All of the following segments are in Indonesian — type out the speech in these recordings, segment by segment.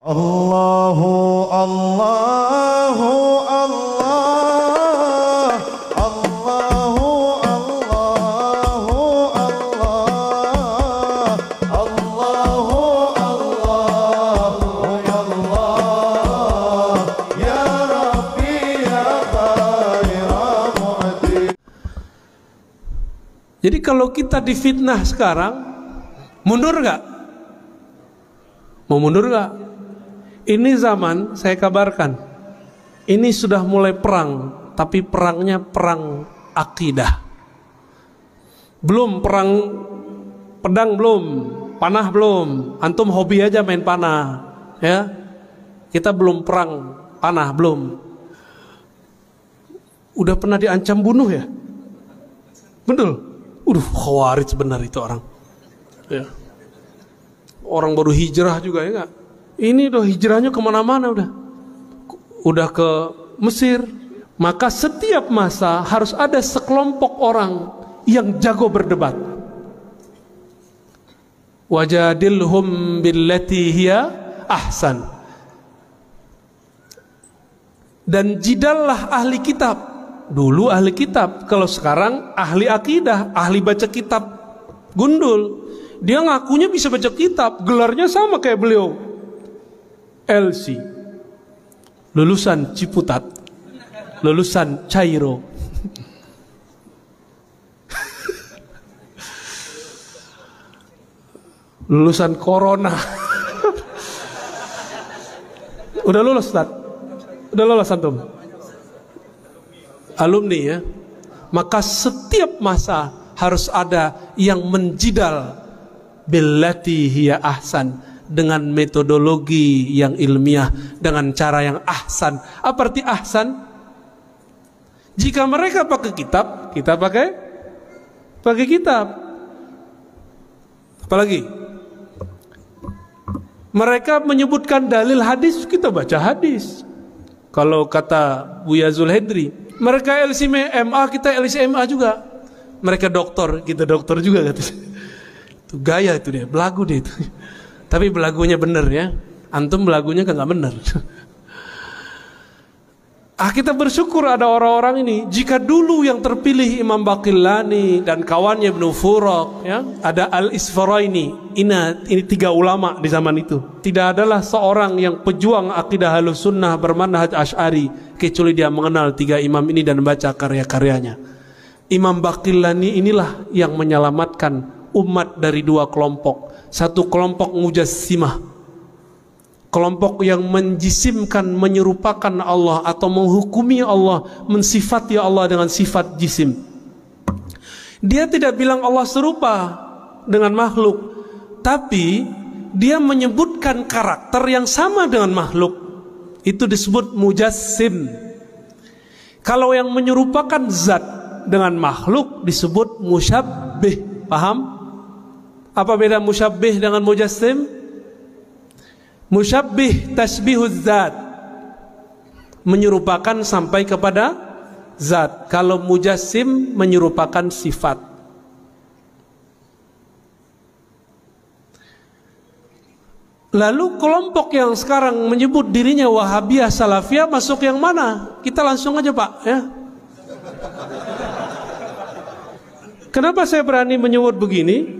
Allahu Allahu Allah Allahu Allahu Allah Allahu Allahu Allah Ya Rabbi ya khaira mu'ti. Jadi kalau kita difitnah sekarang, mundur nggak? Mau mundur nggak? Ini zaman, saya kabarkan, ini sudah mulai perang, tapi perangnya perang akidah. Belum perang pedang, belum panah, belum. Antum hobi aja main panah, ya. Kita belum perang panah, belum. Udah pernah diancam bunuh ya? Betul. Khawarij benar itu orang. Ya. Orang baru hijrah juga ya nggak? Ini udah hijrahnya kemana-mana udah ke Mesir. Maka setiap masa harus ada sekelompok orang yang jago berdebat. Wajadilhum billati hiya ahsan. Dan jidallah ahli kitab. Dulu ahli kitab, kalau sekarang ahli akidah, ahli baca kitab gundul. Dia ngakunya bisa baca kitab, gelarnya sama kayak beliau. LC, lulusan Ciputat, lulusan Cairo. Lulusan Corona. Udah lulus, Ustaz? Udah lulus antum? Alumni ya. Maka setiap masa harus ada yang menjidal billati hiya ahsan, dengan metodologi yang ilmiah, dengan cara yang ahsan. Apa arti ahsan? Jika mereka pakai kitab, kita pakai kitab. Apalagi mereka menyebutkan dalil hadis, kita baca hadis. Kalau kata Buya Zulhedri, mereka LCMA, kita LCMA juga. Mereka doktor, kita doktor juga katanya. Itu gaya itu dia, belagu dia itu. Tapi belagunya bener ya. Antum belagunya kan nggak bener. Kita bersyukur ada orang-orang ini. Jika dulu yang terpilih Imam Baqillani dan kawannya Ibnu Furaq, ya, ada Al-Isfaraini. Ini tiga ulama di zaman itu. Tidak adalah seorang yang pejuang akidah Ahlus Sunnah bermanhaj Asy'ari kecuali dia mengenal tiga imam ini dan baca karya-karyanya. Imam Baqillani inilah yang menyelamatkan umat dari dua kelompok. Satu kelompok mujassimah, kelompok yang menjisimkan, menyerupakan Allah atau menghukumi Allah, mensifati Allah dengan sifat jisim. Dia tidak bilang Allah serupa dengan makhluk, tapi dia menyebutkan karakter yang sama dengan makhluk. Itu disebut mujassim. Kalau yang menyerupakan zat dengan makhluk disebut musyabbih. Paham? Apa beda musyabbih dengan mujassim? Musyabbih tasbihuz zat, menyerupakan sampai kepada zat. Kalau mujassim menyerupakan sifat. Lalu kelompok yang sekarang menyebut dirinya Wahabiyah Salafiyah masuk yang mana? Kita langsung aja Pak ya. Kenapa saya berani menyebut begini?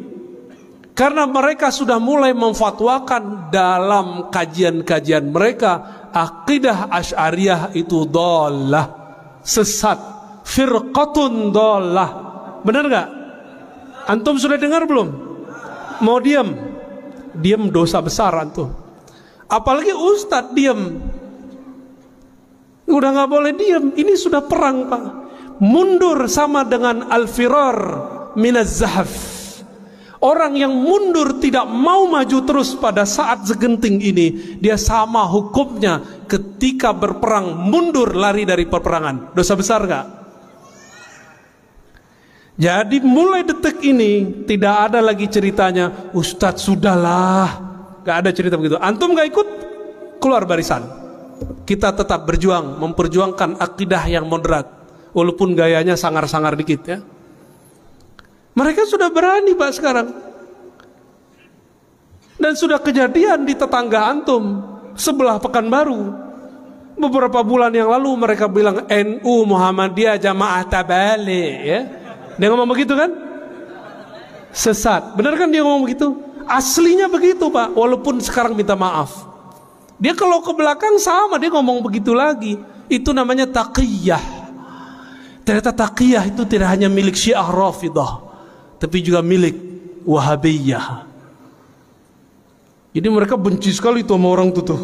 Karena mereka sudah mulai memfatwakan dalam kajian-kajian mereka, akidah Asy'ariyah itu dhalah, sesat, firqatun dhalah. Benar gak? Antum sudah dengar belum? Mau diam? Diam dosa besar antum. Apalagi ustadz diam. Udah gak boleh diam. Ini sudah perang Pak. Mundur sama dengan al-firar minaz zahaf. Orang yang mundur tidak mau maju terus pada saat segenting ini, dia sama hukumnya ketika berperang mundur lari dari peperangan. Dosa besar gak? Jadi mulai detik ini tidak ada lagi ceritanya Ustadz sudahlah, gak ada cerita begitu. Antum gak ikut, keluar barisan. Kita tetap berjuang, memperjuangkan akidah yang moderat, walaupun gayanya sangar-sangar dikit ya. Mereka sudah berani Pak sekarang. Dan sudah kejadian di tetangga antum. sebelah Pekanbaru. Beberapa bulan yang lalu mereka bilang NU Muhammadiyah Jamaah Tabligh, ya. Dia ngomong begitu kan? Sesat. Benar kan dia ngomong begitu? Aslinya begitu, Pak. Walaupun sekarang minta maaf. Dia kalau ke belakang sama, dia ngomong begitu lagi. Itu namanya taqiyah. Ternyata taqiyah itu tidak hanya milik Syiah Rafidah, tapi juga milik Wahabiyah. Jadi mereka benci sekali tuh sama orang itu tuh.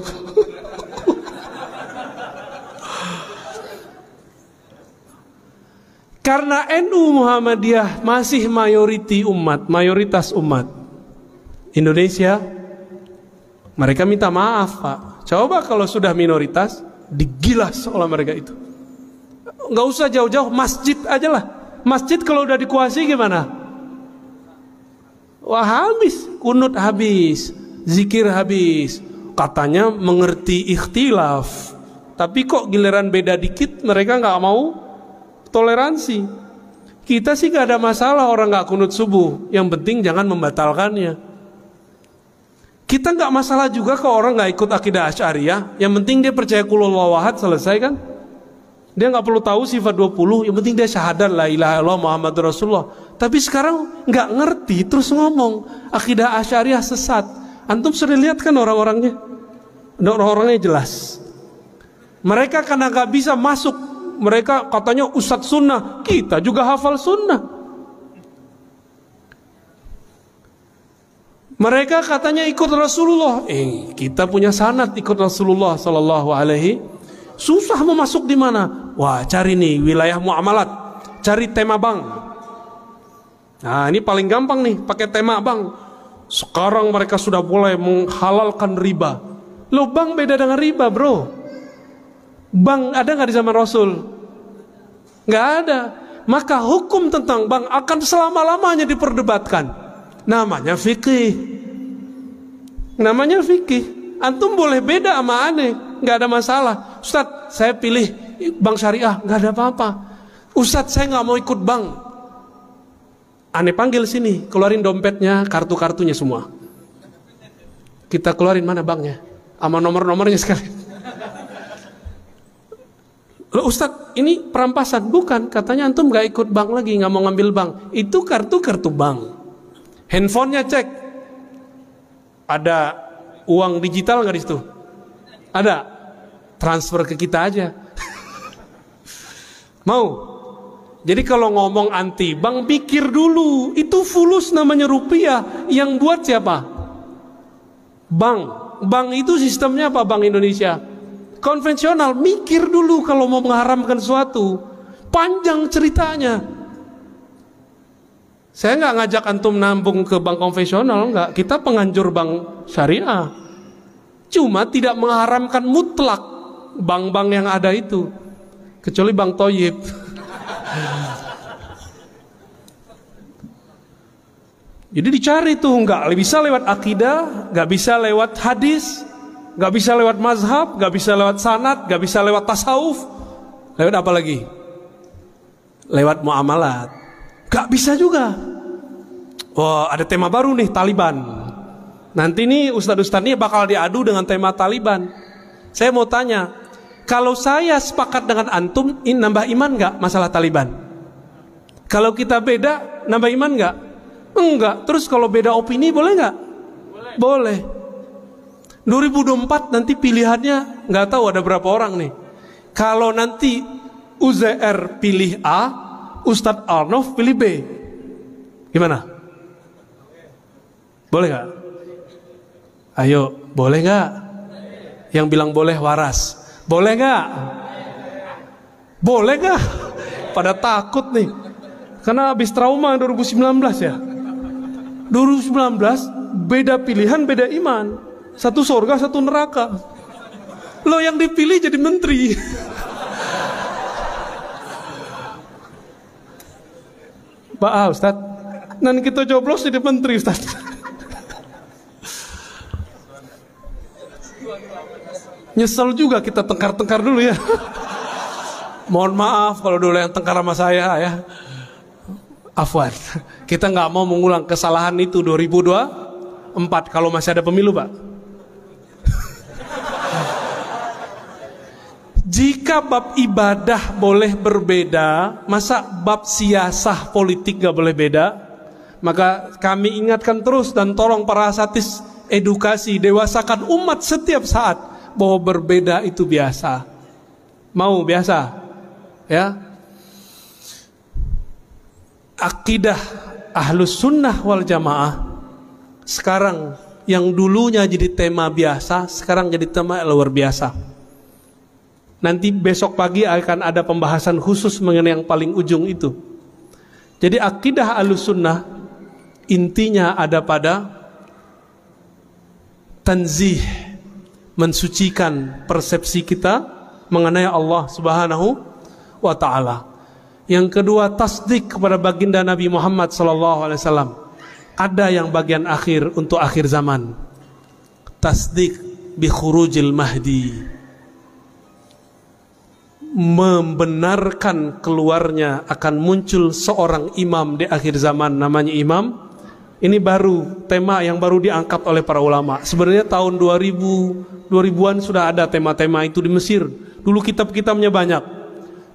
Karena NU Muhammadiyah masih mayoritas umat Indonesia, mereka minta maaf, Pak. Coba kalau sudah minoritas, digilas oleh mereka itu. Nggak usah jauh-jauh, masjid aja lah. Masjid kalau udah dikuasai gimana? Wah, habis, kunut habis, zikir habis. Katanya mengerti ikhtilaf, tapi kok giliran beda dikit mereka nggak mau toleransi. Kita sih nggak ada masalah orang nggak kunut subuh, yang penting jangan membatalkannya. Kita nggak masalah juga kalau orang nggak ikut akidah Asy'ariyah, yang penting dia percaya qul huwallahu ahad, selesai kan? Dia nggak perlu tahu sifat 20, yang penting dia syahadat la ilaha illallah Muhammadur Rasulullah. Tapi sekarang nggak ngerti terus ngomong akidah Asy'ariyah sesat. Antum sering lihat kan orang-orangnya? Orang-orangnya jelas. Mereka karena nggak bisa masuk, mereka katanya ustadz sunnah, kita juga hafal sunnah. Mereka katanya ikut Rasulullah, kita punya sanad ikut Rasulullah Sallallahu Alaihi. Susah mau masuk di mana? Wah, cari nih wilayah muamalat, cari tema bank. Nah, ini paling gampang nih, pakai tema bank. Sekarang mereka sudah boleh menghalalkan riba. Loh, bank beda dengan riba, bro. Bank ada nggak di zaman Rasul? Nggak ada. Maka hukum tentang bank akan selama-lamanya diperdebatkan. Namanya fikih. Namanya fikih. Antum boleh beda sama aneh, nggak ada masalah. Ustadz, saya pilih bank syariah, nggak ada apa-apa. Ustadz, saya nggak mau ikut bank. Aneh panggil sini, keluarin dompetnya, kartu-kartunya semua. Kita keluarin mana banknya, sama nomor-nomornya sekali. Loh Ustadz, ini perampasan? Bukan, katanya antum nggak ikut bank lagi, nggak mau ngambil bank. Itu kartu-kartu bank. Handphonenya cek, ada uang digital nggak di situ? Ada. Transfer ke kita aja. Mau? Jadi kalau ngomong anti bank, pikir dulu. Itu fulus namanya rupiah. Yang buat siapa? Bank. Bank itu sistemnya apa? Bank Indonesia konvensional. Mikir dulu kalau mau mengharamkan sesuatu. Panjang ceritanya. Saya nggak ngajak antum nambung ke bank konvensional, nggak. Kita penganjur bank syariah. Cuma tidak mengharamkan mutlak bank-bank yang ada itu, kecuali bank Toyib. Jadi dicari tuh, nggak bisa lewat akidah, nggak bisa lewat hadis, nggak bisa lewat mazhab, nggak bisa lewat sanad, nggak bisa lewat tasawuf. Lewat apa lagi? Lewat muamalat. Gak bisa juga. Wah, ada tema baru nih, Taliban. Nanti nih ustadz-ustadz ini bakal diadu dengan tema Taliban. Saya mau tanya, kalau saya sepakat dengan antum, ini nambah iman gak masalah Taliban? Kalau kita beda, nambah iman gak? Enggak. Terus kalau beda opini boleh gak? Boleh. 2024 nanti pilihannya nggak tahu ada berapa orang nih. Kalau nanti UZR pilih A, Ustadz Arnof pilih B, gimana? Boleh gak? Ayo, boleh gak? Yang bilang boleh waras. Boleh gak? Boleh gak? Pada takut nih, karena habis trauma 2019 ya. 2019 beda pilihan, beda iman. Satu surga, satu neraka. Lo yang dipilih jadi menteri. Pak Ustadz, nanti kita coblos jadi menteri Ustadz. Nyesel juga kita tengkar-tengkar dulu ya. Mohon maaf kalau dulu yang tengkar sama saya ya. Afwan, kita nggak mau mengulang kesalahan itu 2024 kalau masih ada pemilu, Pak. Jika bab ibadah boleh berbeda, masa bab siasah politik gak boleh beda? Maka kami ingatkan terus dan tolong para asatidz edukasi, dewasakan umat setiap saat bahwa berbeda itu biasa. Mau biasa? Ya. Akidah Ahlus Sunnah wal Jamaah sekarang yang dulunya jadi tema biasa, sekarang jadi tema luar biasa. Nanti besok pagi akan ada pembahasan khusus mengenai yang paling ujung itu. Jadi akidah Ahlus Sunnah intinya ada pada tanzih, mensucikan persepsi kita mengenai Allah Subhanahu wa ta'ala. Yang kedua, tasdik kepada baginda Nabi Muhammad SAW. Ada yang bagian akhir untuk akhir zaman, tasdik bi khurujil mahdi, membenarkan keluarnya akan muncul seorang imam di akhir zaman, namanya imam. Ini baru tema yang baru diangkat oleh para ulama. Sebenarnya tahun 2000-an sudah ada tema-tema itu di Mesir. Dulu kitab-kitabnya banyak,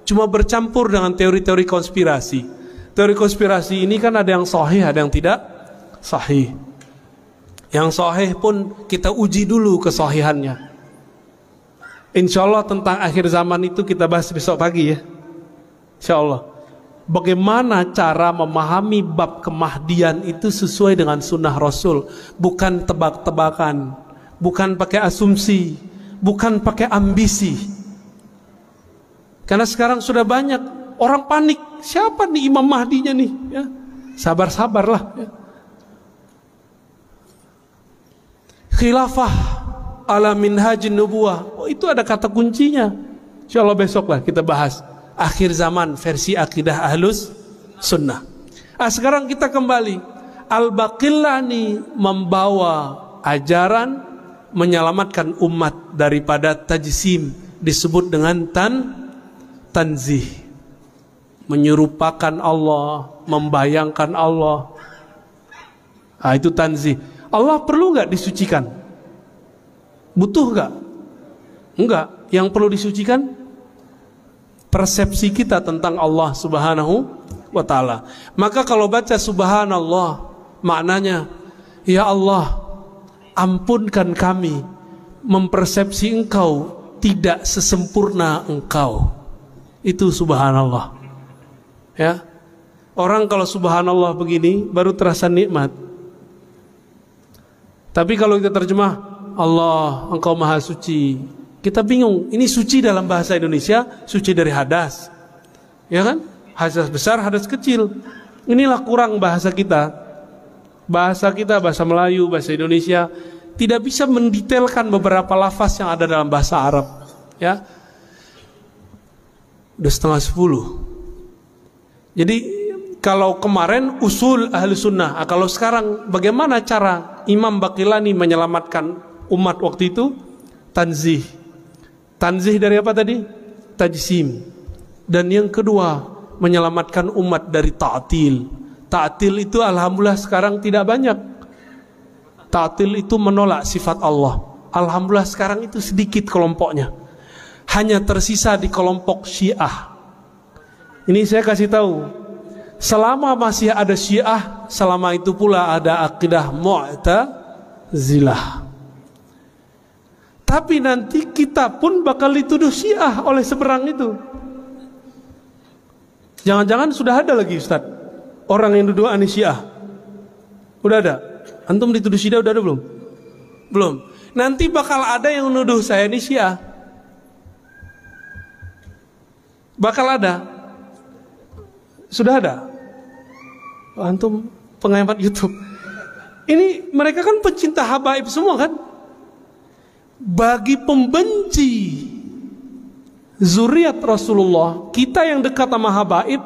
cuma bercampur dengan teori-teori konspirasi. Teori konspirasi ini kan ada yang sahih, ada yang tidak sahih. Yang sahih pun kita uji dulu kesahihannya. Insya Allah tentang akhir zaman itu kita bahas besok pagi ya, insya Allah. Bagaimana cara memahami bab kemahdian itu sesuai dengan sunnah Rasul, bukan tebak-tebakan, bukan pakai asumsi, bukan pakai ambisi. Karena sekarang sudah banyak orang panik, siapa nih Imam Mahdinya nih? Ya, sabar-sabarlah. Ya. Khilafah ala minhajin nubuwah, oh, itu ada kata kuncinya. Insyaallah besok lah kita bahas akhir zaman versi akidah Ahlus Sunnah. Sekarang kita kembali. Al-Baqillani membawa ajaran menyelamatkan umat daripada tajsim, disebut dengan tanzih, menyerupakan Allah, membayangkan Allah. Itu tanzih. Allah perlu nggak disucikan? Butuh gak? Enggak. Yang perlu disucikan persepsi kita tentang Allah Subhanahu wa ta'ala. Maka kalau baca subhanallah, maknanya ya Allah, ampunkan kami mempersepsi engkau tidak sesempurna engkau. Itu subhanallah. Ya. Orang kalau subhanallah begini baru terasa nikmat. Tapi kalau kita terjemah Allah, engkau maha suci, kita bingung, ini suci dalam bahasa Indonesia, suci dari hadas, ya kan? Hadas besar, hadas kecil. Inilah kurang bahasa kita. Bahasa kita, bahasa Melayu, bahasa Indonesia tidak bisa mendetailkan beberapa lafaz yang ada dalam bahasa Arab. Ya, udah 9:30. Jadi kalau kemarin usul ahli sunnah, kalau sekarang bagaimana cara Imam Baqillani menyelamatkan umat waktu itu? Tanzih. Tanzih dari apa tadi? Tajsim. Dan yang kedua, menyelamatkan umat dari ta'til. Ta'til itu alhamdulillah sekarang tidak banyak. Ta'til itu menolak sifat Allah. Alhamdulillah sekarang itu sedikit kelompoknya. Hanya tersisa di kelompok Syiah. Ini saya kasih tahu, selama masih ada Syiah, selama itu pula ada akidah Mu'tazilah. Tapi nanti kita pun bakal dituduh Syiah oleh seberang itu. Jangan-jangan sudah ada lagi Ustaz orang yang duduk aneh Syiah. Udah ada? Antum dituduh Syiah udah ada belum? Belum. Nanti bakal ada yang nuduh saya ini Syiah. Bakal ada. Sudah ada. Antum pengamat YouTube. Ini mereka kan pencinta habaib semua kan? Bagi pembenci zuriat Rasulullah, kita yang dekat sama habaib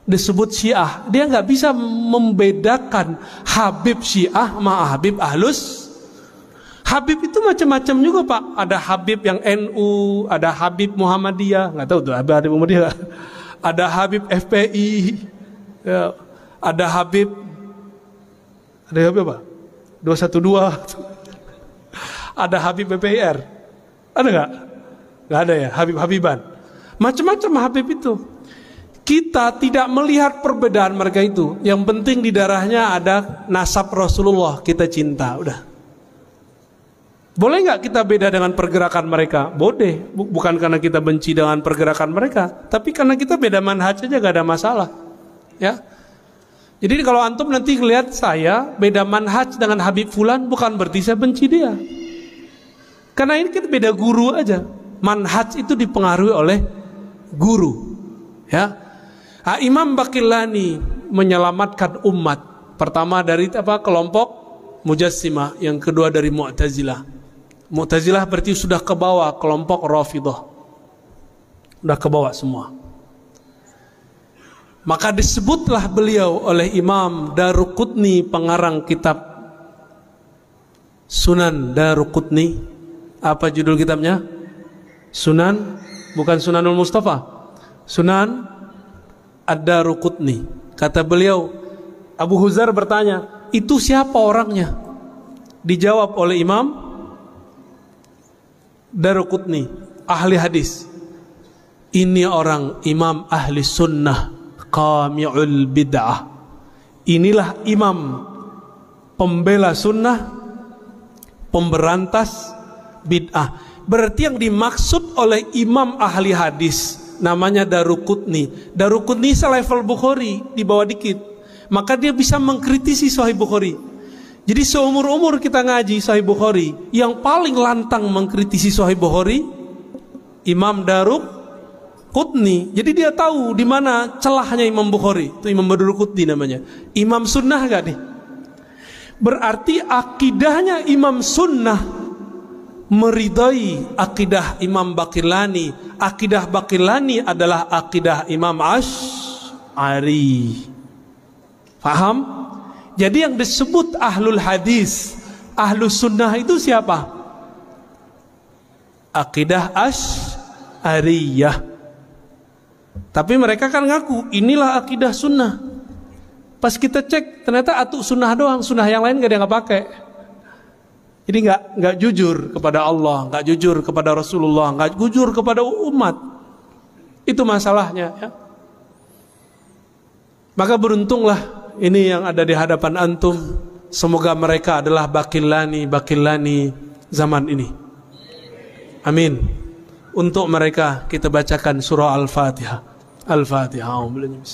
disebut Syiah. Dia nggak bisa membedakan Habib Syiah sama Habib Ahlus. Habib itu macam-macam juga Pak. Ada Habib yang NU, ada Habib Muhammadiyah, nggak tahu tuh Habib Muhammadiyah. Ada Habib FPI, ya. Ada Habib apa? 212. Ada Habib BPR, ada nggak? Nggak ada ya, Habib-Habiban. Macam-macam Habib itu. Kita tidak melihat perbedaan mereka itu. Yang penting di darahnya ada nasab Rasulullah, kita cinta, udah. Boleh nggak kita beda dengan pergerakan mereka? Boleh. Bukan karena kita benci dengan pergerakan mereka, tapi karena kita beda manhaj aja, gak ada masalah. Ya. Jadi kalau antum nanti lihat saya beda manhaj dengan Habib Fulan, bukan berarti saya benci dia. Karena ini kita beda guru aja. Manhaj itu dipengaruhi oleh guru. Ya. Imam Baqillani menyelamatkan umat. Pertama dari kelompok Mujassimah, yang kedua dari Mu'tazilah. Mu'tazilah berarti sudah ke bawah kelompok Rafidhah. Sudah ke bawah semua. Maka disebutlah beliau oleh Imam Daruqutni, pengarang kitab Sunan Daruqutni. Apa judul kitabnya? Sunan, bukan Sunanul Mustafa. Sunan Ad-Daruqutni. Kata beliau, Abu Huzar bertanya, itu siapa orangnya? Dijawab oleh Imam Daruqutni, ahli hadis. Ini orang imam ahli sunnah, qami'ul bid'ah. Inilah imam pembela sunnah, pemberantas bid'ah. Berarti yang dimaksud oleh imam ahli hadis namanya Daruqutni. Daruqutni selevel Bukhari, di bawah dikit. Maka dia bisa mengkritisi Sahih Bukhari. Jadi seumur-umur kita ngaji Sahih Bukhari, yang paling lantang mengkritisi Sahih Bukhari Imam Daruqutni. Jadi dia tahu di mana celahnya Imam Bukhari. Itu Imam Daruqutni namanya. Imam sunnah gak nih? Berarti akidahnya Imam sunnah meridai akidah Imam Baqillani. Akidah Baqillani adalah akidah Imam Asy'ari. Paham? Jadi yang disebut ahlul hadis, ahlus sunnah itu siapa? Akidah Asy'ariyah. Tapi mereka kan ngaku inilah akidah sunnah. Pas kita cek ternyata atuk sunnah doang, sunnah yang lain gak ada yang pakai. Jadi nggak jujur kepada Allah, nggak jujur kepada Rasulullah, nggak jujur kepada umat. Itu masalahnya. Ya. Maka beruntunglah ini yang ada di hadapan antum. Semoga mereka adalah Baqillani zaman ini. Amin. Untuk mereka kita bacakan surah Al-Fatihah. Al-Fatihah. Amin.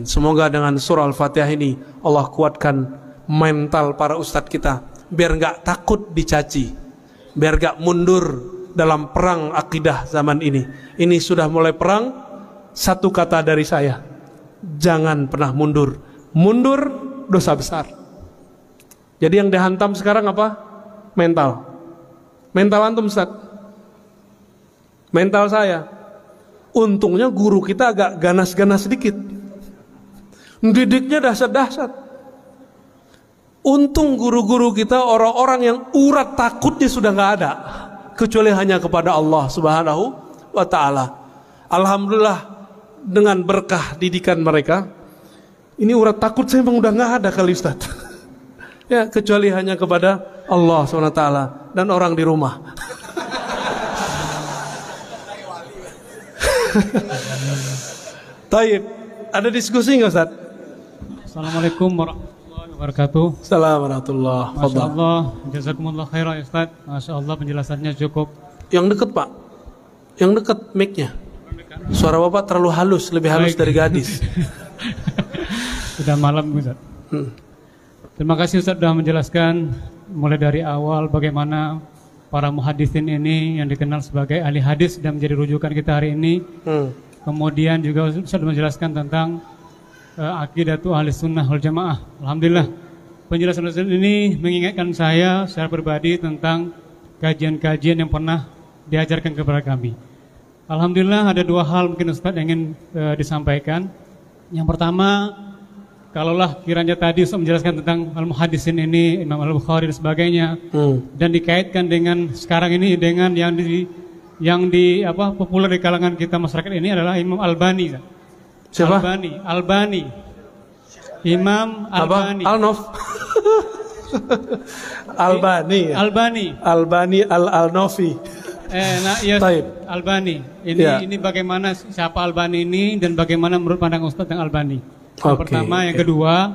Semoga dengan surah Al-Fatihah ini Allah kuatkan mental para ustadz kita, biar nggak takut dicaci, biar nggak mundur dalam perang akidah zaman ini. Ini sudah mulai perang. Satu kata dari saya, jangan pernah mundur. Mundur dosa besar. Jadi yang dihantam sekarang apa? Mental. Mental antum Ustaz. Mental saya. Untungnya guru kita agak ganas-ganas sedikit. Didiknya dahsyat-dahsyat. Untung guru-guru kita orang-orang yang urat takutnya sudah nggak ada, kecuali hanya kepada Allah Subhanahu wa ta'ala. Alhamdulillah dengan berkah didikan mereka, ini urat takut saya memang udah nggak ada kali Ustaz. Ya, kecuali hanya kepada Allah Subhanahu wa ta'ala dan orang di rumah. Taib, ada diskusi nggak Ustaz? Assalamualaikum warahmatullahi wabarakatuh. Assalamualaikum warahmatullahi wabarakatuh. Masya Allah, jazakumullah khairan ya Ustaz. Masya Allah penjelasannya cukup. Yang dekat Pak, yang dekat mic-nya. Suara Bapak terlalu halus, lebih halus dari gadis. Sudah malam Ustaz. Terima kasih Ustaz sudah menjelaskan mulai dari awal bagaimana para muhaditsin ini yang dikenal sebagai ahli hadis dan menjadi rujukan kita hari ini. Kemudian juga Ustaz menjelaskan tentang Aqidatu ahli sunnah wal jamaah. Alhamdulillah penjelasan Ustaz ini mengingatkan saya secara pribadi tentang kajian-kajian yang pernah diajarkan kepada kami. Alhamdulillah ada dua hal mungkin Ustaz yang ingin disampaikan. Yang pertama, kalaulah kiranya tadi Ustaz menjelaskan tentang al-muhaddisin ini, Imam Al-Bukhari dan sebagainya, dan dikaitkan dengan sekarang ini dengan yang populer di kalangan kita masyarakat ini adalah Imam Albani. Siapa? Albani. Imam Albani. Al-Nof. Albani. Albani. Al-Nofi. Iya, Taib. Albani. Ya. Ini bagaimana siapa Albani ini dan bagaimana menurut pandang Ustadz yang Albani? Yang Oke, pertama, yang kedua,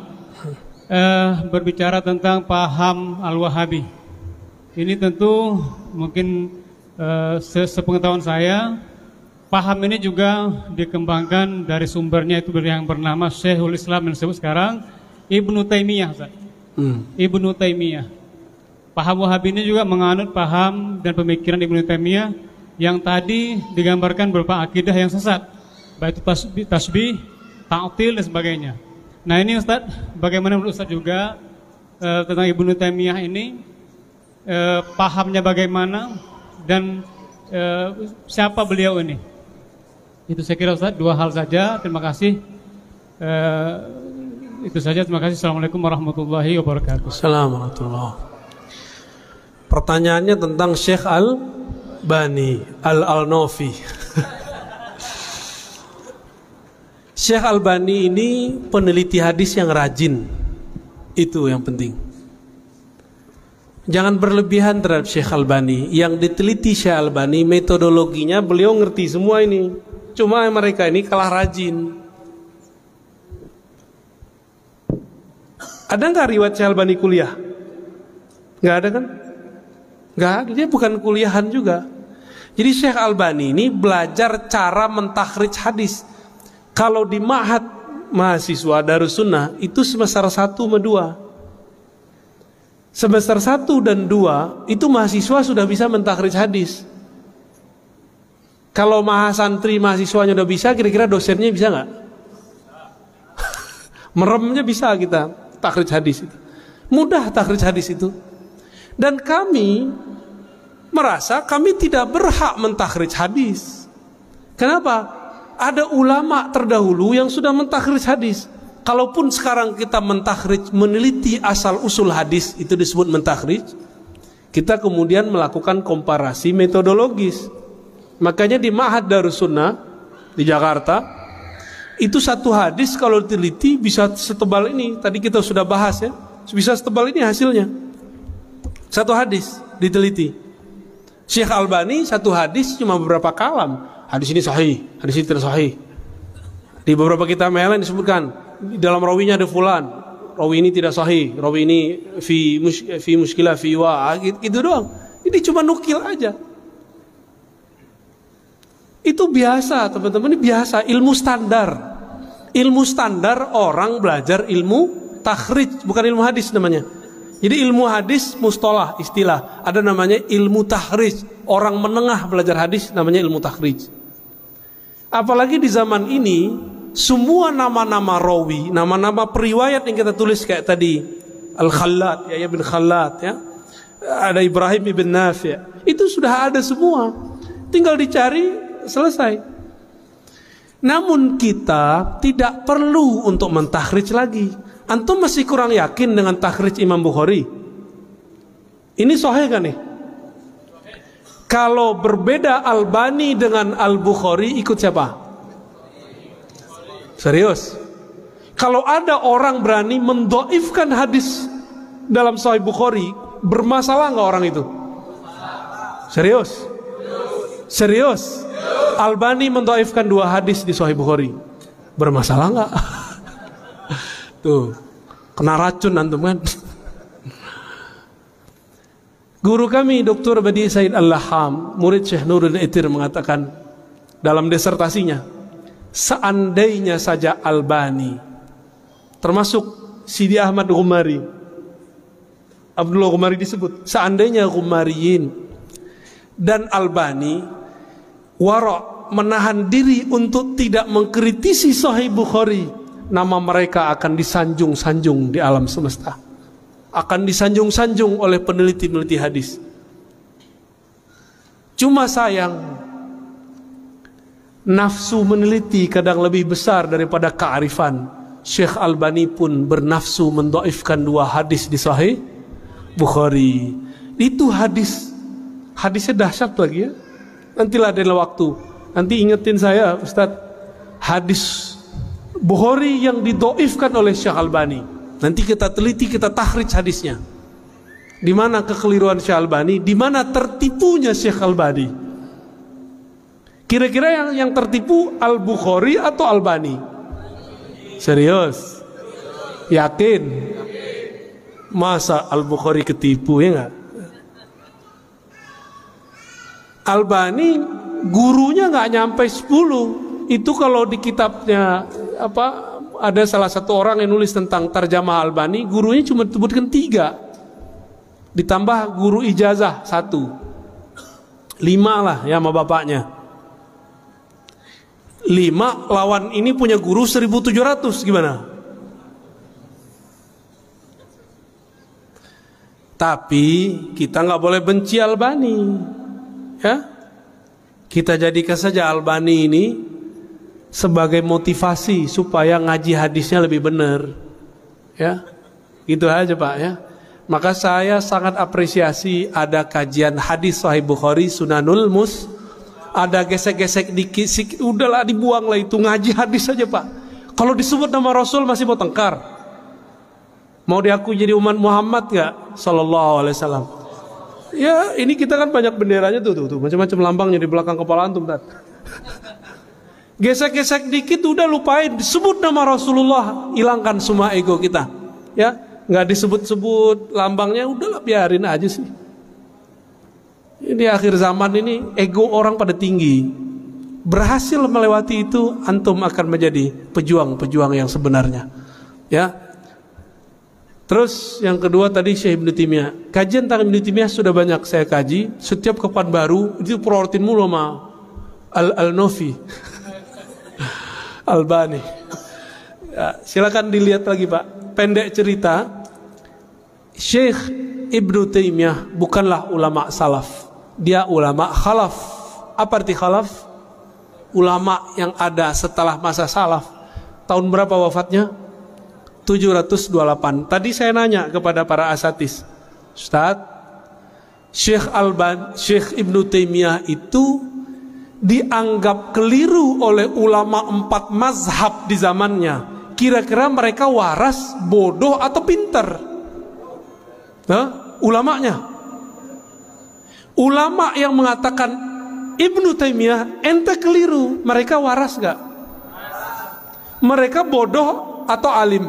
berbicara tentang paham Al-Wahabi. Ini tentu mungkin sepengetahuan saya, paham ini juga dikembangkan dari sumbernya itu yang bernama Syekhul Islam yang disebut sekarang Ibnu Taimiyah. Ibnu Taimiyah. Paham Wahabi ini juga menganut paham dan pemikiran Ibnu Taimiyah yang tadi digambarkan berupa akidah yang sesat, baik itu tasbih, ta'til dan sebagainya. Nah ini Ustadz, bagaimana menurut Ustadz juga tentang Ibnu Taimiyah ini, pahamnya bagaimana dan siapa beliau ini? Itu saya kira Ustadz, dua hal saja. Terima kasih. Itu saja, terima kasih. Assalamualaikum warahmatullahi wabarakatuh. Assalamualaikum. Pertanyaannya tentang Syekh Al-Bani Al-Nofi. Syekh Al-Bani ini peneliti hadis yang rajin. Itu yang penting. Jangan berlebihan terhadap Syekh Al-Bani. Yang diteliti Syekh Al-Bani, metodologinya beliau ngerti semua ini. Cuma mereka ini kalah rajin. Ada nggak riwayat Syekh Al-Bani kuliah? Nggak ada kan? Nggak, dia bukan kuliahan juga. Jadi Syekh Al-Bani ini belajar cara mentakhrij hadis. Kalau di ma'had mahasiswa Darussunnah itu semester 1 sama 2. Semester 1 dan 2 itu mahasiswa sudah bisa mentakhrij hadis. Kalau mahasantri mahasiswanya udah bisa, kira-kira dosennya bisa nggak? Meremnya bisa kita takhrij hadis itu. Mudah takhrij hadis itu. Dan kami merasa kami tidak berhak mentakhrij hadis. Kenapa? Ada ulama terdahulu yang sudah mentakhrij hadis. Kalaupun sekarang kita mentakhrij, meneliti asal usul hadis, itu disebut mentakhrij. Kita kemudian melakukan komparasi metodologis. Makanya di Ma'had Darussunnah di Jakarta, itu satu hadis kalau diteliti bisa setebal ini. Tadi kita sudah bahas ya, bisa setebal ini hasilnya. Satu hadis diteliti. Syekh Albani satu hadis cuma beberapa kalam. Hadis ini sahih, hadis ini tidak sahih. Di beberapa kitab yang lain disebutkan di dalam rawinya ada fulan, rawi ini tidak sahih, rawi ini fi muskilah fi wa, gitu doang. Ini cuma nukil aja. Itu biasa teman-teman, ini biasa, ilmu standar. Ilmu standar orang belajar ilmu takhrij, bukan ilmu hadis namanya. Jadi ilmu hadis mustalah, istilah. Ada namanya ilmu takhrij. Orang menengah belajar hadis namanya ilmu takhrij. Apalagi di zaman ini, semua nama-nama rawi, nama-nama periwayat yang kita tulis kayak tadi, Al-Khallat, Yahya bin Khallat, ya. Ada Ibrahim ibn Nafi'. Itu sudah ada semua. Tinggal dicari, selesai. Namun kita tidak perlu untuk mentakhrij lagi. Antum masih kurang yakin dengan takhrij Imam Bukhari? Ini sahih kan nih? Kalau berbeda Albani dengan Al-Bukhari, ikut siapa? Serius? Kalau ada orang berani mendoifkan hadis dalam Sahih Bukhari, bermasalah nggak orang itu? Serius? Serius? Albani mendoifkan 2 hadis di Sahih Bukhari, bermasalah nggak? Tuh, kena racun antum kan? Guru kami Dr. Badi Said Al-Laham, murid Syekh Nurul Itir, mengatakan dalam disertasinya, seandainya saja Albani, termasuk Sidi Ahmad Ghumari, Abdullah Ghumari disebut, seandainya Ghumariyin dan Albani wara' menahan diri untuk tidak mengkritisi Sahih Bukhari, nama mereka akan disanjung-sanjung di alam semesta, akan disanjung-sanjung oleh peneliti-peneliti hadis. Cuma sayang, nafsu meneliti kadang lebih besar daripada kearifan. Syekh Albani pun bernafsu mendoifkan 2 hadis di Sahih Bukhari. Itu hadisnya dahsyat lagi ya. Nantilah ada waktu, nanti ingetin saya Ustadz, hadis Bukhari yang didoifkan oleh Syekh Albani. Nanti kita teliti, kita takhrij hadisnya. Di mana kekeliruan Syekh Albani? Di mana tertipunya Syekh Albani? Kira-kira yang tertipu Al-Bukhari atau Albani? Serius? Yakin? Masa Al-Bukhari ketipu, ya enggak? Albani gurunya nggak nyampe 10. Itu kalau di kitabnya ada salah satu orang yang nulis tentang tarjamah Albani, gurunya cuma sebutkan 3. Ditambah guru ijazah 1. 5 lah ya sama bapaknya. 5 lawan ini punya guru 1.700, gimana? Tapi kita nggak boleh benci Albani, ya. Kita jadikan saja Albani ini sebagai motivasi supaya ngaji hadisnya lebih benar, ya. Gitu aja Pak, ya. Maka saya sangat apresiasi ada kajian hadis Sahih Bukhari Sunanul Mus. Ada gesek-gesek dikit, udahlah dibuang lah itu, ngaji hadis saja Pak. Kalau disebut nama Rasul masih mau tengkar. Mau diaku jadi umat Muhammad gak? Sallallahu alaihi wasallam. Ya ini kita kan banyak benderanya tuh macam-macam lambangnya di belakang kepala antum Tat. Gesek-gesek dikit udah lupain, disebut nama Rasulullah, hilangkan semua ego kita, ya. Nggak disebut-sebut lambangnya, udahlah biarin aja sih. Di akhir zaman ini ego orang pada tinggi. Berhasil melewati itu, antum akan menjadi pejuang-pejuang yang sebenarnya, ya. Terus yang kedua tadi Syekh Ibnu Taimiyah. Kajian tentang Ibnu Taimiyah sudah banyak saya kaji. Setiap kapan baru itu prioritin mulu sama Al-Nofi Albani, ya, silakan dilihat lagi Pak. Pendek cerita, Syekh Ibnu Taimiyah bukanlah ulama salaf, dia ulama khalaf. Apa arti khalaf? Ulama yang ada setelah masa salaf. Tahun berapa wafatnya? 728. Tadi saya nanya kepada para asatis, Ustaz, Syekh Ibnu Taimiyah itu dianggap keliru oleh ulama 4 mazhab di zamannya. Kira-kira mereka waras, bodoh atau pintar? Ulamanya. Ulama yang mengatakan Ibnu Taimiyah ente keliru, mereka waras gak? Mereka bodoh atau alim?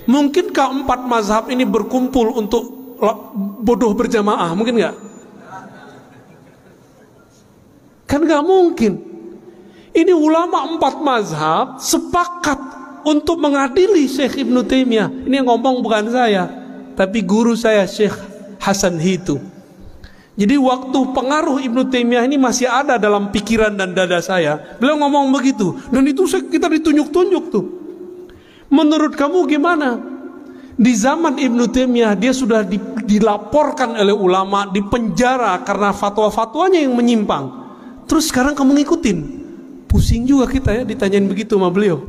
Mungkinkah 4 mazhab ini berkumpul untuk bodoh berjamaah? Mungkin gak? Kan gak mungkin. Ini ulama 4 mazhab sepakat untuk mengadili Syekh Ibnu Taimiyah. Ini yang ngomong bukan saya, tapi guru saya Syekh Hasan Hitu. Jadi waktu pengaruh Ibnu Taimiyah ini masih ada dalam pikiran dan dada saya, beliau ngomong begitu. Dan itu kita ditunjuk-tunjuk tuh. Menurut kamu gimana? Di zaman Ibnu Taimiyah dia sudah dilaporkan oleh ulama, dipenjara karena fatwa-fatwanya yang menyimpang. Terus sekarang kamu ngikutin? Pusing juga kita ya ditanyain begitu sama beliau.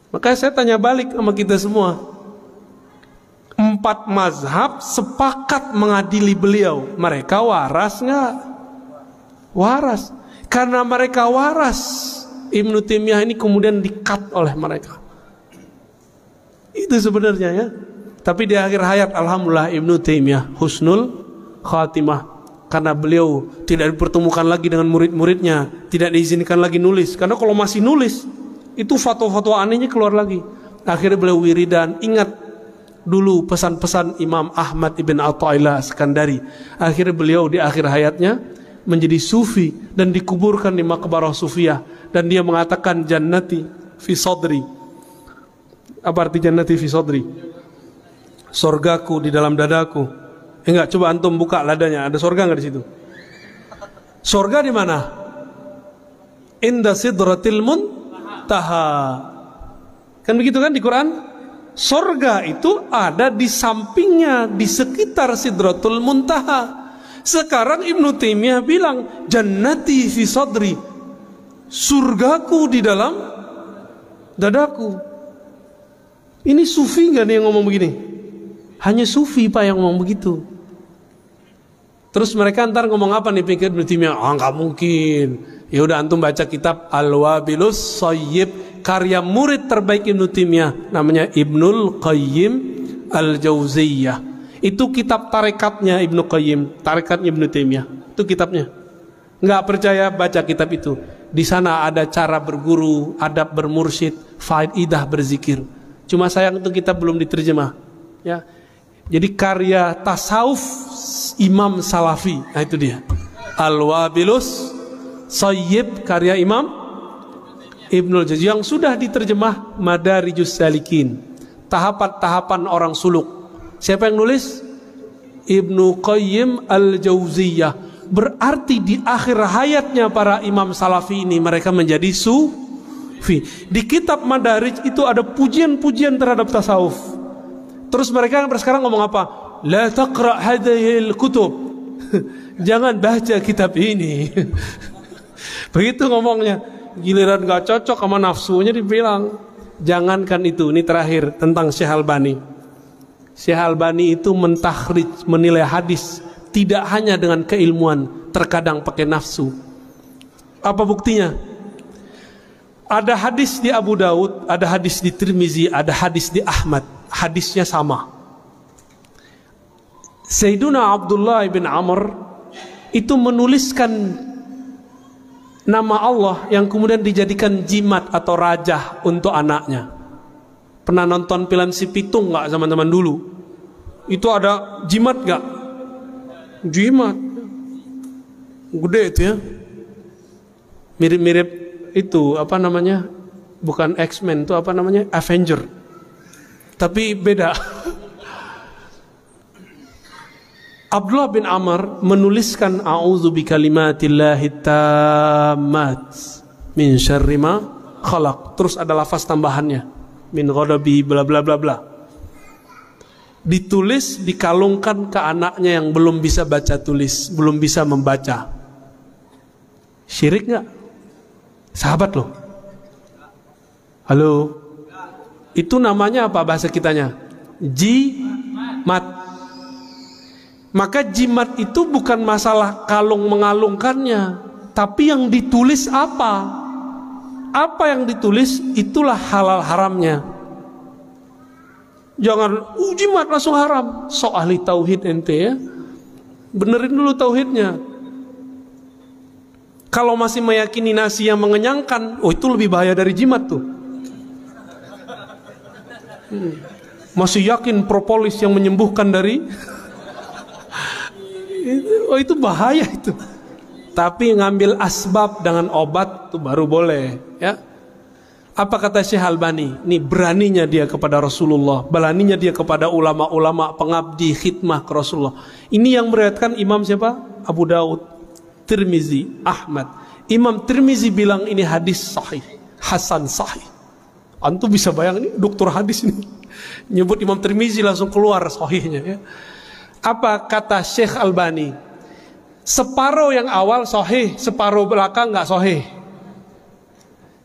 Maka saya tanya balik sama kita semua. 4 mazhab sepakat mengadili beliau. Mereka waras nggak? Waras. Karena mereka waras, Ibnu Taimiyah ini kemudian di-cut oleh mereka. Itu sebenarnya ya. Tapi di akhir hayat alhamdulillah Ibnu Taimiyah husnul khatimah. Karena beliau tidak dipertemukan lagi dengan murid-muridnya, tidak diizinkan lagi nulis. Karena kalau masih nulis, itu fatwa-fatwa anehnya keluar lagi. Akhirnya beliau wiridan. Ingat dulu pesan-pesan Imam Ahmad ibn Athaillah Skandari. Akhirnya beliau di akhir hayatnya menjadi sufi dan dikuburkan di maqbarah sufiyah. Dan dia mengatakan jannati fi sadri. Apa arti jannati fi sadri? Sorgaku di dalam dadaku. Enggak, coba antum buka ladanya, ada sorga enggak di situ? Sorga di mana? Inda sidratil muntaha. Kan begitu kan di Quran? Sorga itu ada di sampingnya, di sekitar sidratul muntaha. Sekarang Ibnu Taimiyah bilang jannati fi sadri, surgaku di dalam dadaku. Ini sufi enggak nih yang ngomong begini? Hanya sufi Pak yang ngomong begitu. Terus mereka ntar ngomong apa nih pikir Ibnu Taimiyah? Nggak mungkin. Ya udah antum baca kitab Al-Wabilus Shayyib karya murid terbaik Ibnu Taimiyah, namanya Ibnul Qayyim Al-Jauziyah. Itu kitab tarekatnya Ibnu Qayyim, tarekatnya Ibnu Taimiyah. Itu kitabnya. Nggak percaya, baca kitab itu. Di sana ada cara berguru, adab bermursyid, faidah berzikir. Cuma sayang itu kitab belum diterjemah. Ya. Jadi karya tasawuf Imam Salafi. Nah itu dia. Al-Wabilus Sayyib karya Imam Ibnul Jauzi yang sudah diterjemah Madarijus Salikin. Tahapan-tahapan orang suluk. Siapa yang nulis? Ibnu Qayyim Al-Jauziyah. Berarti di akhir hayatnya para imam salafi ini mereka menjadi sufi. Di kitab Madarij itu ada pujian-pujian terhadap tasawuf. Terus mereka sekarang ngomong apa? La taqra hadhil kutub. Jangan baca kitab ini. Begitu ngomongnya. Giliran gak cocok sama nafsunya dibilang. Jangankan itu. Ini terakhir tentang Syekh Albani. Syekh Albani itu mentakhrij, menilai hadis tidak hanya dengan keilmuan, terkadang pakai nafsu. Apa buktinya? Ada hadis di Abu Daud, ada hadis di Tirmizi, ada hadis di Ahmad. Hadisnya sama. Sayyiduna Abdullah bin Amr itu menuliskan nama Allah yang kemudian dijadikan jimat atau rajah untuk anaknya. Pernah nonton film Si Pitung nggak teman-teman dulu? Itu ada jimat nggak? Jimat, gede itu ya. Mirip-mirip itu apa namanya? Bukan X-Men, itu apa namanya? Avenger. Tapi beda. Abdullah bin Amr menuliskan a'udzu bikalimatillahi tammat min syarri ma khalaq. Terus ada lafaz tambahannya. Min ghadabi bla bla bla bla. Ditulis, dikalungkan ke anaknya yang belum bisa baca tulis, belum bisa membaca. Syirik nggak? Sahabat loh. Halo. Itu namanya apa bahasa kitanya? Jimat. Maka jimat itu bukan masalah kalung mengalungkannya, tapi yang ditulis apa? Apa yang ditulis itulah halal haramnya. Jangan jimat langsung haram. So ahli tauhid ente ya. Benerin dulu tauhidnya. Kalau masih meyakini nasi yang mengenyangkan, oh itu lebih bahaya dari jimat tuh. Masih yakin propolis yang menyembuhkan dari oh itu bahaya itu. Tapi ngambil asbab dengan obat itu baru boleh ya. Apa kata Syekh Albani? Ini beraninya dia kepada Rasulullah, beraninya dia kepada ulama-ulama pengabdi khidmah ke Rasulullah. Ini yang meriwayatkan Imam siapa? Abu Daud, Tirmizi, Ahmad. Imam Tirmizi bilang ini hadis sahih, hasan sahih. Antum bisa bayangin ini dokter hadis ini nyebut Imam Tirmizi langsung keluar sahihnya ya. Apa kata Syekh Albani? Separuh yang awal sahih, separuh belakang nggak sahih.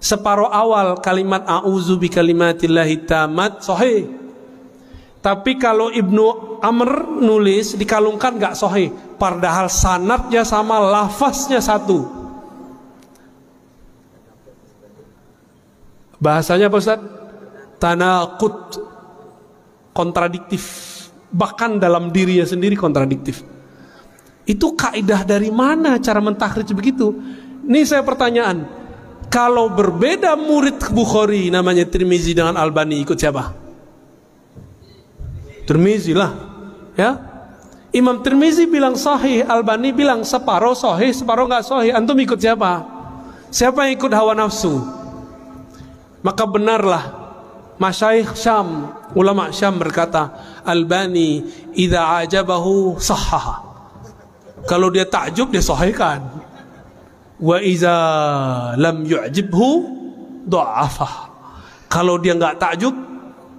Separuh awal kalimat a'udzu bikalimatillahi tammat sahih. Tapi kalau Ibnu Amr nulis dikalungkan nggak sahih. Padahal sanadnya sama, lafaznya satu. Bahasanya apa Ustaz? Tanaqud, kontradiktif. Bahkan dalam dirinya sendiri kontradiktif. Itu kaidah dari mana cara mentakhrij begitu? Ini saya pertanyaan. Kalau berbeda murid Bukhari namanya Tirmizi dengan Albani, ikut siapa? Tirmizi lah, ya. Imam Tirmizi bilang sahih, Albani bilang separuh sahih, separuh nggak sahih. Antum ikut siapa? Siapa yang ikut hawa nafsu? Maka benarlah masyayikh Syam, ulama Syam berkata, Albani idza ajabahu sahhaha. Kalau dia takjub dia sahihkan. Wa iza lam yu'jibhu dha'afah. Kalau dia enggak takjub,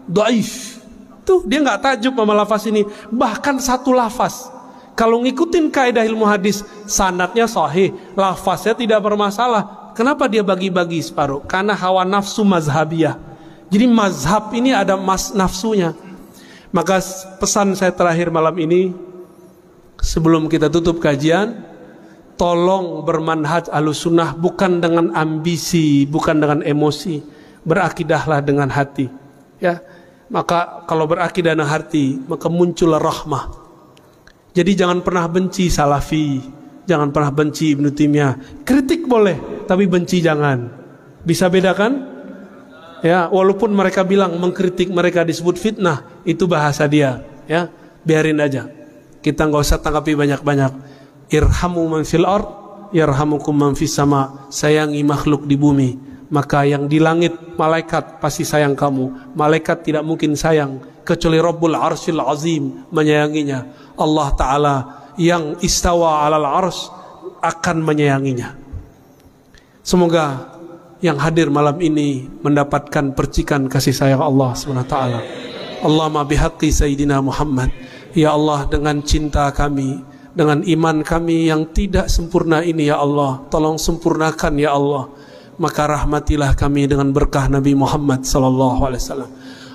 dhaif. Tuh, dia enggak takjub sama lafaz ini. Bahkan satu lafaz. Kalau ngikutin kaidah ilmu hadis, sanadnya sahih, lafaznya tidak bermasalah. Kenapa dia bagi-bagi separuh? Karena hawa nafsu mazhabiyah. Jadi mazhab ini ada nafsunya. Maka pesan saya terakhir malam ini, sebelum kita tutup kajian, tolong bermanhaj Ahlussunnah bukan dengan ambisi, bukan dengan emosi. Berakidahlah dengan hati. Ya, maka kalau berakidah dengan hati, maka muncullah rahmah. Jadi jangan pernah benci Salafi, jangan pernah benci Ibnu Taimiyah. Kritik boleh, tapi benci jangan. Bisa bedakan? Ya, walaupun mereka bilang mengkritik mereka disebut fitnah, itu bahasa dia. Ya, biarin aja. Kita nggak usah tanggapi banyak-banyak. Irhamu man fil ard, yarhamukum man fis sama. Sayangi makhluk di bumi, maka yang di langit malaikat pasti sayang kamu. Malaikat tidak mungkin sayang kecuali Rabbul Arsyil Azim menyayanginya. Allah Ta'ala yang istawa alal ars akan menyayanginya. Semoga yang hadir malam ini mendapatkan percikan kasih sayang Allah SWT. Allahumma bihaqqi Sayyidina Muhammad. Ya Allah, dengan cinta kami, dengan iman kami yang tidak sempurna ini ya Allah, tolong sempurnakan ya Allah. Maka rahmatilah kami dengan berkah Nabi Muhammad SAW.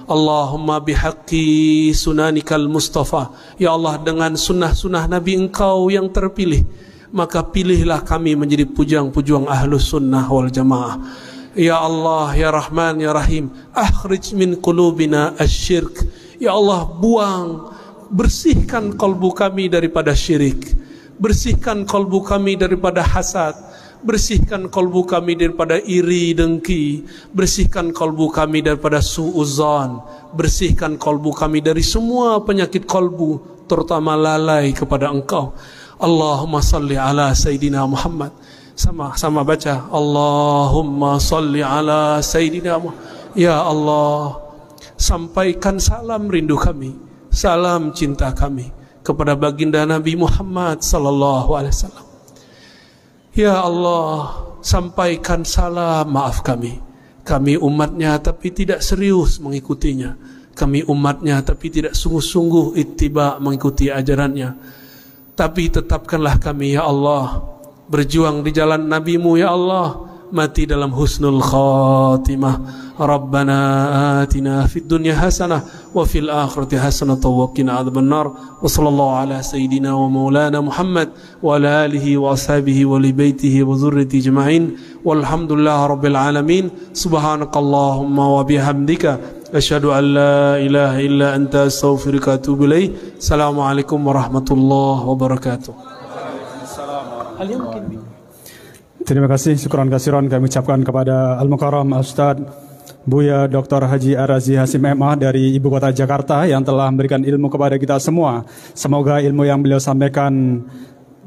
Allahumma bihaqqi sunanikal Mustafa. Ya Allah, dengan sunnah-sunnah Nabi Engkau yang terpilih, maka pilihlah kami menjadi pujang-pujang ahlus sunnah wal jamaah. Ya Allah, ya Rahman, ya Rahim, akhrij min qulubina asyirk. Ya Allah, buang, bersihkan kalbu kami daripada syirik, bersihkan kalbu kami daripada hasad, bersihkan kalbu kami daripada iri dengki, bersihkan kalbu kami daripada su'uzan, bersihkan kalbu kami dari semua penyakit kalbu, terutama lalai kepada Engkau. Allahumma salli ala Sayyidina Muhammad. Sama-sama baca, Allahumma salli ala Sayyidina Muhammad. Ya Allah, sampaikan salam rindu kami, salam cinta kami kepada baginda Nabi Muhammad sallallahu alaihi wasallam. Ya Allah, sampaikan salam maaf kami. Kami umatnya tapi tidak serius mengikutinya. Kami umatnya tapi tidak sungguh-sungguh ittiba mengikuti ajarannya. Tapi tetapkanlah kami ya Allah berjuang di jalan Nabi-Mu ya Allah, mati dalam husnul khatimah. Rabbana atina fid dunya hasanah wa fil akhirati hasanah wa qina adzabannar. Wa sallallahu ala sayyidina wa maulana Muhammad wa ala alihi wa ashabihi wa li baitihi wa dzurriyyati ajma'in. Walhamdulillahi rabbil alamin. Subhanakallahumma wa bihamdika asyhadu an la ilaha illa anta astaghfiruka wa atubu ilaik. Assalamualaikum warahmatullahi wabarakatuh. Terima kasih, syukran kasiran kami ucapkan kepada Al-Mukarram Ustaz Buya Dr. Haji Ar-Razi Hasim MA dari Ibu Kota Jakarta yang telah memberikan ilmu kepada kita semua. Semoga ilmu yang beliau sampaikan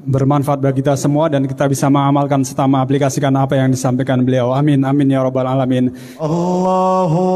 bermanfaat bagi kita semua dan kita bisa mengamalkan serta mengaplikasikan apa yang disampaikan beliau. Amin, amin ya rabbal alamin. Allahu